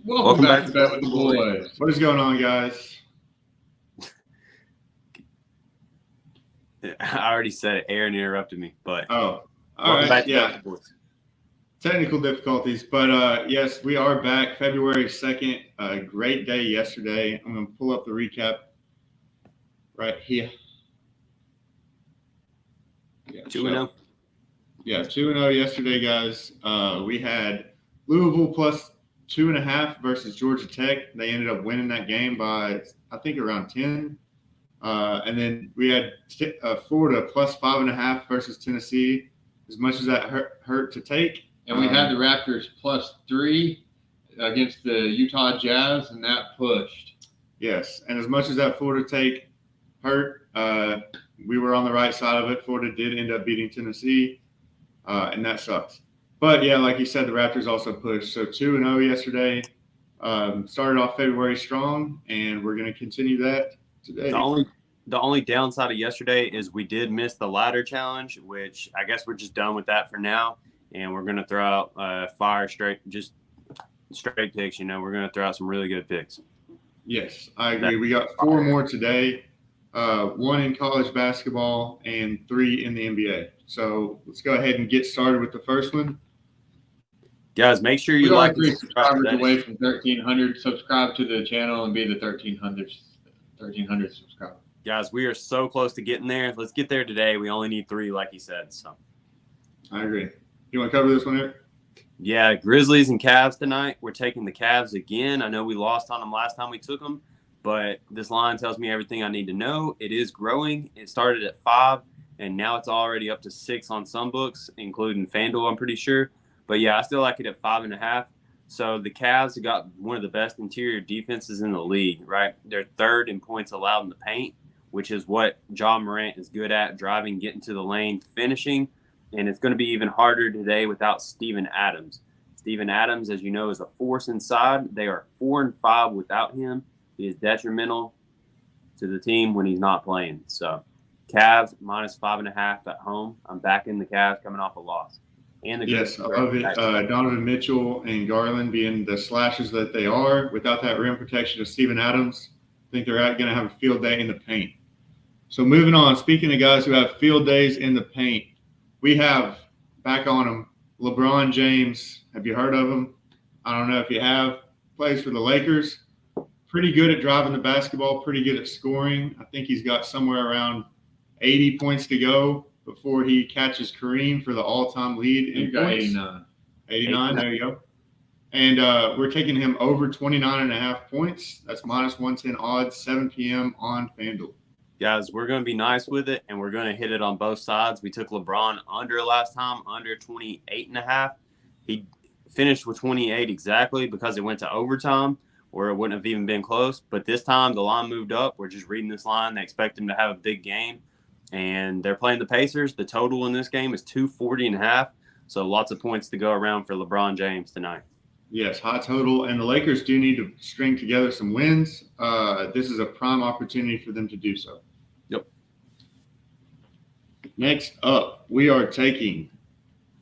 Welcome back to Bet with the Boys. What is going on, guys? I already said it. Aaron interrupted me, but all welcome right, back to yeah. Bet with the Boys. Technical difficulties, but yes, we are back. February 2nd, a great day yesterday. I'm going to pull up the recap right here. Yeah, 2-0. Yeah, 2-0 yesterday, guys. We had Louisville plus 2.5 versus Georgia Tech. They ended up winning that game by, I think, around 10. And then we had Florida plus 5.5 versus Tennessee. As much as that hurt to take. And we had the Raptors plus 3 against the Utah Jazz, and that pushed. Yes, and as much as that Florida take hurt, we were on the right side of it. Florida did end up beating Tennessee, and that sucks. But, yeah, like you said, the Raptors also pushed. So 2-0 yesterday. Started off February strong, and we're going to continue that today. The only downside of yesterday is we did miss the ladder challenge, which I guess we're just done with that for now. And we're going to throw out straight picks. We're going to throw out some really good picks. Yes, I agree. We got 4 more today, 1 in college basketball and 3 in the NBA. So let's go ahead and get started with the first one. Guys, make sure you like and subscribe. Subscribers away from 1,300. Subscribe to the channel and be the 1,300 subscriber. Guys, we are so close to getting there. Let's get there today. We only need 3, like he said. So I agree. You want to cover this one, Eric? Yeah, Grizzlies and Cavs tonight. We're taking the Cavs again. I know we lost on them last time we took them, but this line tells me everything I need to know. It is growing. It started at 5, and now it's already up to 6 on some books, including FanDuel, I'm pretty sure. But, yeah, I still like it at 5.5. So the Cavs have got one of the best interior defenses in the league, right? They're 3rd in points allowed in the paint, which is what Ja Morant is good at, driving, getting to the lane, finishing. And it's going to be even harder today without Steven Adams. Steven Adams, as you know, is a force inside. They are 4-5 without him. He is detrimental to the team when he's not playing. So Cavs minus 5.5 at home. I'm backing the Cavs coming off a loss. And the yes, I love it. Donovan Mitchell and Garland being the slashers that they are, without that rim protection of Steven Adams, I think they're going to have a field day in the paint. So moving on, speaking of guys who have field days in the paint, we have back on him LeBron James. Have you heard of him? I don't know if you have. Plays for the Lakers. Pretty good at driving the basketball, pretty good at scoring. I think he's got somewhere around 80 points to go before he catches Kareem for the all-time lead in points. 89, there you go. And we're taking him over 29.5 points. That's minus 110 odds, 7 p.m. on FanDuel. Guys, we're going to be nice with it, and we're going to hit it on both sides. We took LeBron under last time, under 28.5. He finished with 28 exactly because it went to overtime, or it wouldn't have even been close. But this time, the line moved up. We're just reading this line. They expect him to have a big game, and they're playing the Pacers. The total in this game is 240.5, so lots of points to go around for LeBron James tonight. Yes, high total, and the Lakers do need to string together some wins. This is a prime opportunity for them to do so. Yep. Next up, we are taking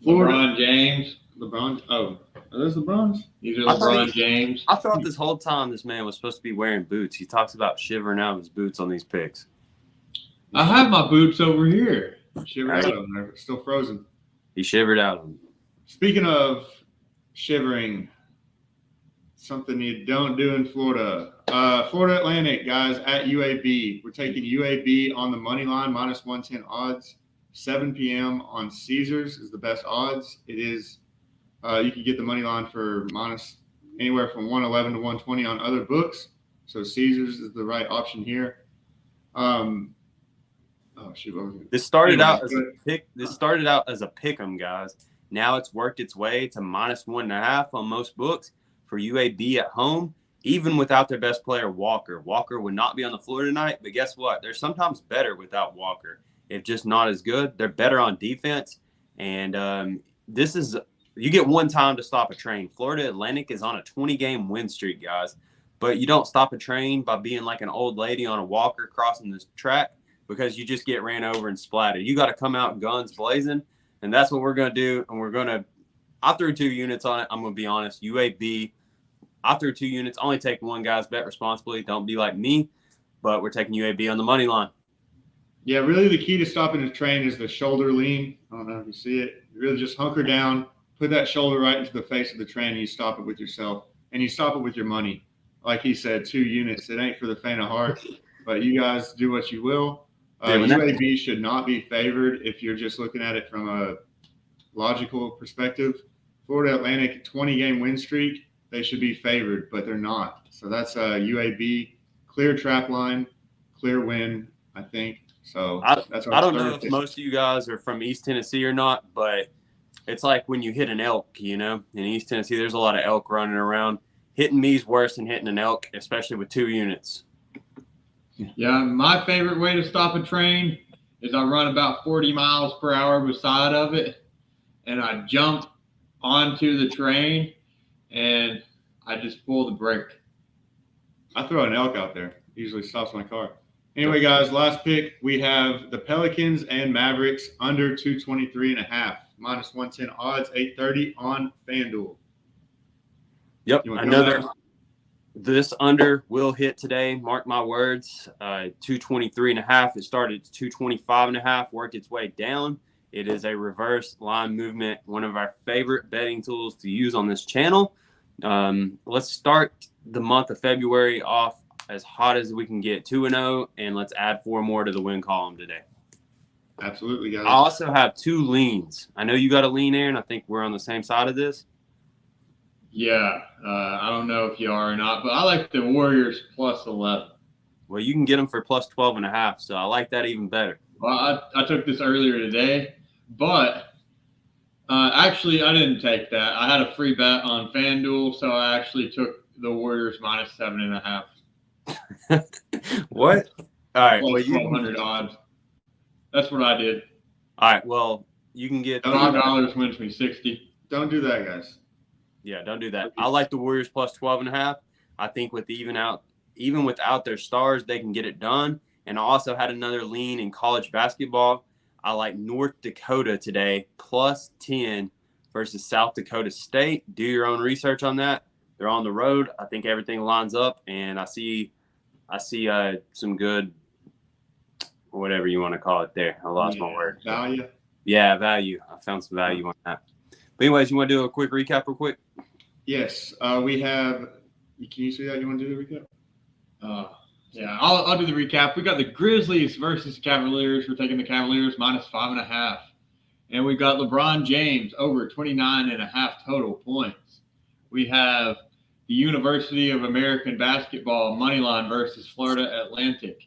Florida. LeBron James. Are those LeBrons? These are LeBron James. I thought this whole time this man was supposed to be wearing boots. He talks about shivering out of his boots on these picks. I have my boots over here. Shivered out of them. They're still frozen. He shivered out of them. Speaking of shivering, something you don't do in Florida. Florida Atlantic, guys, at UAB. We're taking UAB on the money line, minus 110 odds. 7 p.m. on Caesars is the best odds. It is, you can get the money line for minus anywhere from 111 to 120 on other books. So Caesars is the right option here. This started out as a pick. This started out as a pick 'em, guys. Now it's worked its way to minus 1.5 on most books for UAB at home, even without their best player, Walker. Walker would not be on the floor tonight, but guess what? They're sometimes better without Walker, if just not as good. They're better on defense, and this is you get one time to stop a train. Florida Atlantic is on a 20-game win streak, guys, but you don't stop a train by being like an old lady on a walker crossing this track because you just get ran over and splattered. You got to come out guns blazing, and that's what we're going to do, and we're going to – I threw 2 units on it. I'm going to be honest. UAB I threw 2 units. Only take one guy's bet responsibly. Don't be like me, but we're taking UAB on the money line. Yeah, really the key to stopping the train is the shoulder lean. I don't know if you see it. You really just hunker down, put that shoulder right into the face of the train, and you stop it with yourself. And you stop it with your money. Like he said, 2 units. It ain't for the faint of heart, but you guys do what you will. UAB should not be favored if you're just looking at it from a logical perspective. Florida Atlantic 20-game win streak, they should be favored, but they're not. So that's UAB, clear trap line, clear win, I think. So that's our I don't know if most of you guys are from East Tennessee or not, but it's like when you hit an elk, you know, in East Tennessee, there's a lot of elk running around. Hitting me is worse than hitting an elk, especially with 2 units. Yeah, my favorite way to stop a train is I run about 40 miles per hour beside of it, and I jump onto the train, and I just pull the brake. I throw an elk out there. It usually stops my car. Anyway, guys, last pick. We have the Pelicans and Mavericks under 223.5. Minus 110 odds, 830 on FanDuel. Yep, another. This under will hit today. Mark my words. 223.5. It started at 225.5. Worked its way down. It is a reverse line movement. One of our favorite betting tools to use on this channel. Let's start the month of February off as hot as we can get, 2-0, and let's add 4 more to the win column today. Absolutely, guys. I also have 2 leans. I know you got a lean, Aaron. I think we're on the same side of this. Yeah, I don't know if you are or not, but I like the Warriors plus 11. Well, you can get them for plus 12.5, so I like that even better. Well, I took this earlier today, but actually I didn't take that. I had a free bet on FanDuel, so I actually took the Warriors minus 7.5. What? All right. Well, Well, you 1,200 odds. That's what I did. All right. Well, you can get $5 wins me 60. Don't do that, guys. Yeah, don't do that. I like the Warriors plus 12.5. I think even without their stars, they can get it done. And I also had another lean in college basketball. I like North Dakota today plus 10 versus South Dakota State. Do your own research on that. They're on the road. I think everything lines up, and I see some good, whatever you want to call it there. I lost my word. Value. Yeah, value. I found some value on that. But anyways, you want to do a quick recap real quick? Yes. We have – can you see that? You want to do the recap? Yeah, I'll do the recap. We got the Grizzlies versus Cavaliers. We're taking the Cavaliers minus 5.5. And we got LeBron James over 29.5 total points. We have the University of American Basketball moneyline versus Florida Atlantic.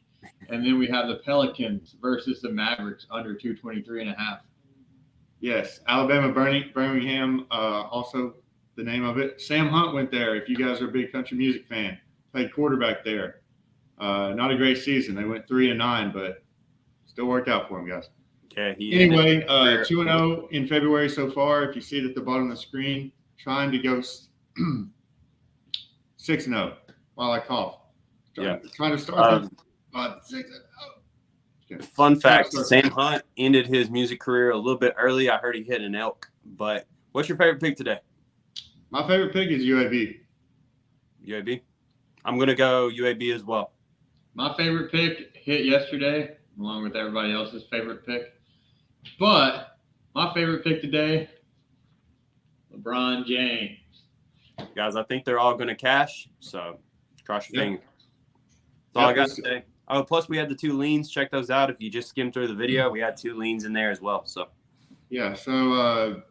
And then we have the Pelicans versus the Mavericks under 223.5. Yes. Alabama Birmingham, also the name of it. Sam Hunt went there. If you guys are a big country music fan, played quarterback there. Not a great season. They went 3-9, but still worked out for him, guys. Yeah. Anyway, 2-0 in February so far. If you see it at the bottom of the screen, trying to go 6-0 while I cough. Trying to start 6-0. Fun fact, Sam Hunt ended his music career a little bit early. I heard he hit an elk. But what's your favorite pick today? My favorite pick is UAB. UAB? I'm going to go UAB as well. My favorite pick hit yesterday, along with everybody else's favorite pick. But my favorite pick today, LeBron James. Guys, I think they're all going to cash, so cross your fingers. That's all I got to say. Oh, plus we had the 2 leans. Check those out. If you just skimmed through the video, we had 2 leans in there as well. So, yeah. So,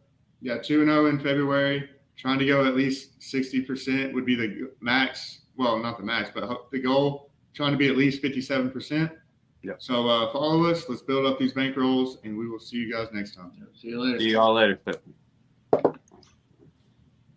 2-0 in February. Trying to go at least 60% would be the max. Well, not the max, but the goal. Trying to be at least 57%. Yeah. So follow us. Let's build up these bankrolls, and we will see you guys next time. See you later. See you all later.